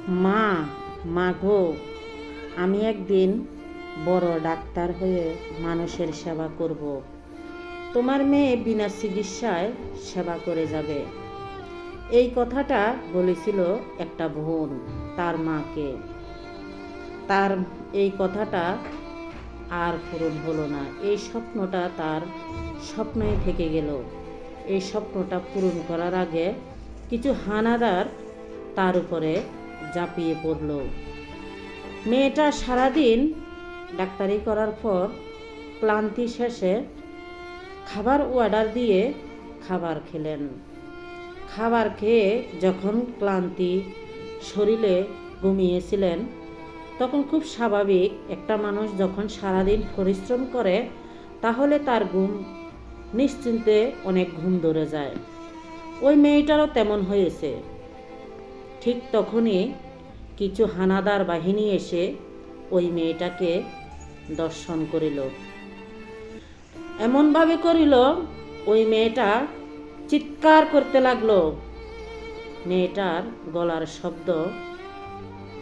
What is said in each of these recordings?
মা, মা গো, আমি একদিন বড় ডাক্তার হয়ে মানুষের সেবা করব। তোমার মেয়ে বিনা চিকিৎসায় সেবা করে যাবে। এই কথাটা বলেছিল একটা বোন তার মাকে। তার এই কথাটা আর পূরণ হলো না। এই স্বপ্নটা তার স্বপ্নই থেকে গেল। এই স্বপ্নটা পূরণ করার আগে কিছু হানাদার তার উপরে ঝাঁপিয়ে পড়ল। মেয়েটা সারাদিন ডাক্তারি করার পর ক্লান্তি শেষে খাবার অর্ডার দিয়ে খাবার খেলেন। খাবার খেয়ে যখন ক্লান্তি শরীরে ঘুমিয়েছিলেন, তখন খুব স্বাভাবিক, একটা মানুষ যখন সারাদিন পরিশ্রম করে তাহলে তার ঘুম নিশ্চিন্তে অনেক ঘুম ধরে যায়। ওই মেয়েটারও তেমন হয়েছে। ঠিক তখনই কিছু হানাদার বাহিনী এসে ওই মেয়েটাকে দর্শন করিল। এমনভাবে করিল, ওই মেয়েটা চিৎকার করতে লাগলো। মেয়েটার গলার শব্দ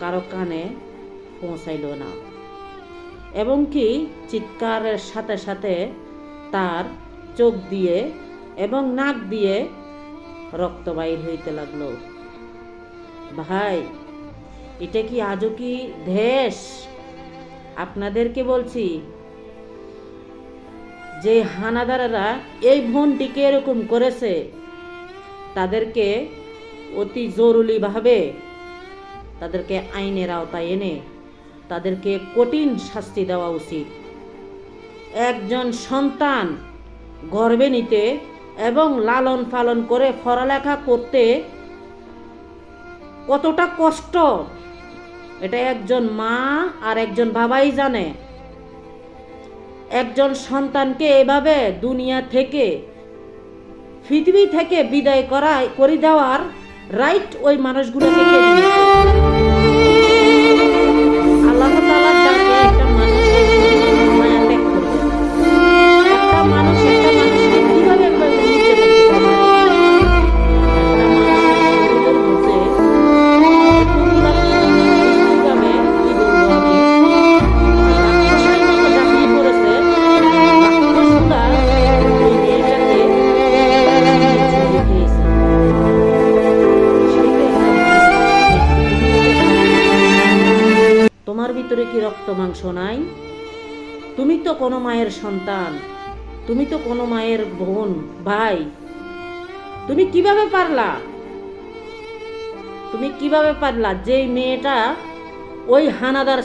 কারো কানে পৌঁছাইল না, এবং কি চিৎকারের সাথে সাথে তার চোখ দিয়ে এবং নাক দিয়ে রক্ত বাইর হইতে লাগলো। ভাই, এটা কি আজও কি দেশ? আপনাদেরকে বলছি, যে হানাদারেরা এই বোনটিকে এরকম করেছে, তাদেরকে অতি জরুরিভাবে তাদেরকে আইনের আওতায় এনে তাদেরকে কঠিন শাস্তি দেওয়া উচিত। একজন সন্তান গর্ভে নিতে এবং লালন পালন করে পড়ালেখা করতে কতটা কষ্ট, এটা একজন মা আর একজন বাবাই জানে। একজন সন্তানকে এভাবে দুনিয়া থেকে, পৃথিবী থেকে বিদায় করে দেওয়ার রাইট ওই মানুষগুলোকে কে দিয়েছে? আল্লাহ তাআলার ডাকে একটা মানুষ মায়া ত্যাগ করবে। একটা মানুষকে কিভাবে নিচে করতে পারে? একটা মানুষের মধ্যে এতগুলা কিভাবে, কি বলবো আমি, রাক্ষসের মতো ঝাঁপিয়ে পড়েছে। রাক্ষসগুলা ওই মেয়েটাকে ছুঁড়ে খেয়েছে। তোমার ভিতরে কি রক্ত মাংস নাই? তুমি তো কোনো মায়ের সন্তান, তুমি তো কোনো মায়ের বোন, ভাই। তুমি কিভাবে পারলা? তুমি কিভাবে পারলা? যেই মেয়েটা ওই হানাদার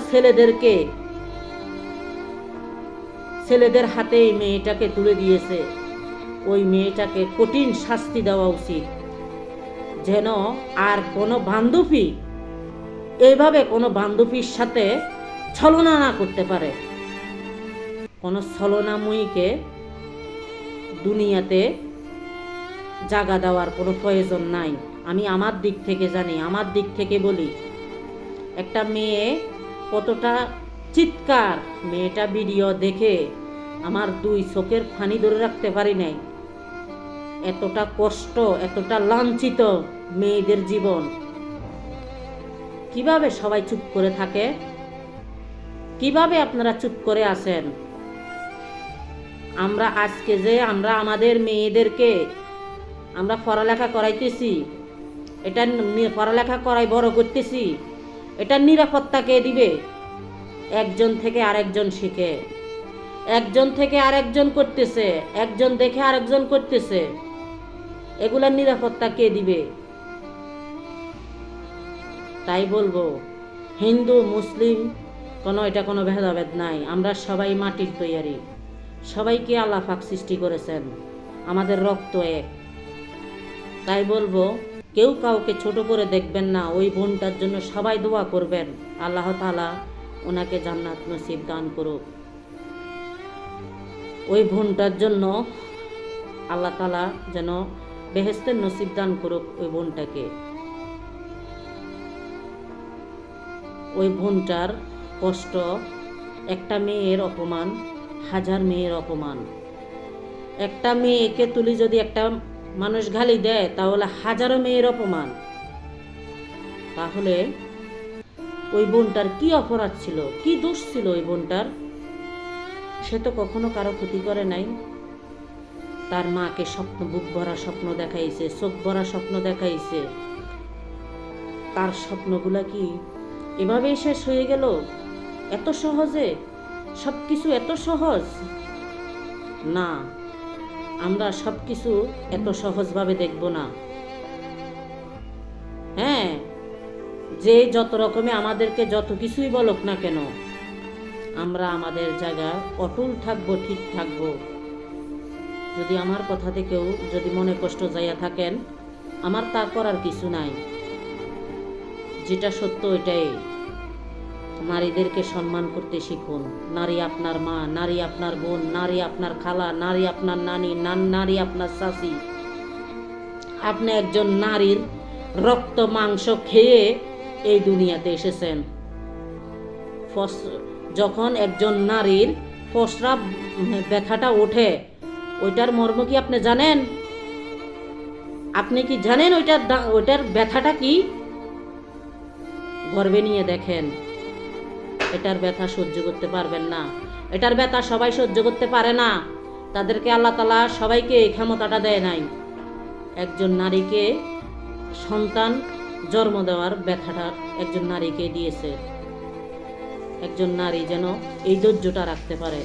ছেলেদের হাতে এই মেয়েটাকে তুলে দিয়েছে, ওই মেয়েটাকে কঠিন শাস্তি দেওয়া উচিত, যেন আর কোনো বান্ধবী এইভাবে কোনো বান্ধবীর সাথে ছলনা না করতে পারে। কোনো ছলনাময়ীকে দুনিয়াতে জায়গা দেওয়ার কোনো প্রয়োজন নাই। আমি আমার দিক থেকে জানি, আমার দিক থেকে বলি, একটা মেয়ে কতটা চিৎকার, মেয়েটা ভিডিও দেখে আমার দুই চোখের পানি ধরে রাখতে পারি নাই। এতটা কষ্ট, এতটা লাঞ্ছিত মেয়েদের জীবন। কিভাবে সবাই চুপ করে থাকে? কিভাবে আপনারা চুপ করে আছেন? আমরা আজকে যে আমরা আমাদের মেয়েদেরকে আমরা পড়ালেখা করাইতেছি, এটা পড়ালেখা করাই বড় করতেছি, এটার নিরাপত্তা কে দিবে? একজন থেকে আরেকজন শিখে, একজন থেকে আরেকজন করতেছে, একজন দেখে আরেকজন করতেছে, এগুলার নিরাপত্তা কে দিবে? তাই বলবো, হিন্দু মুসলিম এটা কোনো ভেদাভেদ নাই। আমরা সবাই মাটির তৈয়ারি, সবাইকে আল্লাহ পাক সৃষ্টি করেছেন, আমাদের রক্ত এক। তাই বলবো, কেউ কাউকে ছোট করে দেখবেন না। ওই বোনটার জন্য সবাই দোয়া করবেন, আল্লাহ তাআলা ওনাকে জান্নাত নসিব দান করুক। ওই বোনটার জন্য আল্লাহ তাআলা যেন বেহেশতের নসিব দান করুক ওই বোনটাকে। ওই বোনটার কষ্ট, একটা মেয়ের অপমান হাজার মেয়ের অপমান। একটা মেয়েকে তুলি যদি একটা মানুষ গালি দেয়, তাহলে হাজারো মেয়ের অপমান। তাহলে ওই বোনটার কি অপরাধ ছিল, কি দোষ ছিল ওই বোনটার? সে তো কখনো কারো ক্ষতি করে নাই। তার মাকে স্বপ্ন, বুক ভরা স্বপ্ন দেখাইছে, চোখ ভরা স্বপ্ন দেখাইছে। তার স্বপ্নগুলা কি এভাবেই শেষ হয়ে গেল? এত সহজে সবকিছু এত সহজ? না, আমরা সবকিছু এত সহজভাবে দেখব না। হ্যাঁ, যে যত রকমে আমাদেরকে যত কিছুই বলুক না কেন, আমরা আমাদের জায়গা অটল থাকবো, ঠিক থাকবো। যদি আমার কথা থেকেও যদি মনে কষ্ট যাইয়া থাকেন, আমার তা করার কিছু নাই। যেটা সত্য ওইটাই। নারীদেরকে সম্মান করতে শিখুন। নারী আপনার মা, নারী আপনার বোন, নারী আপনার খালা, নারী আপনার নানি, নারী আপনার চাচি। আপনি একজন নারীর রক্ত মাংস খেয়ে এই দুনিয়াতে এসেছেন। যখন একজন নারীর প্রস্রাব ব্যথাটা ওঠে, ওইটার মর্ম কি আপনি জানেন? আপনি কি জানেন ওইটার ব্যথাটা কি? গর্বে নিয়ে দেখেন। এটার ব্যথা সহ্য করতে পারবেন না। এটার ব্যথা সবাই সহ্য করতে পারে না। তাদেরকে আল্লাহ তাআলা সবাইকে এই ক্ষমতাটা দেয় নাই। একজন নারীকে সন্তান জন্ম দেওয়ার ব্যথাটা একজন নারীকে দিয়েছে। একজন নারী যেন এই ধৈর্যটা রাখতে পারে।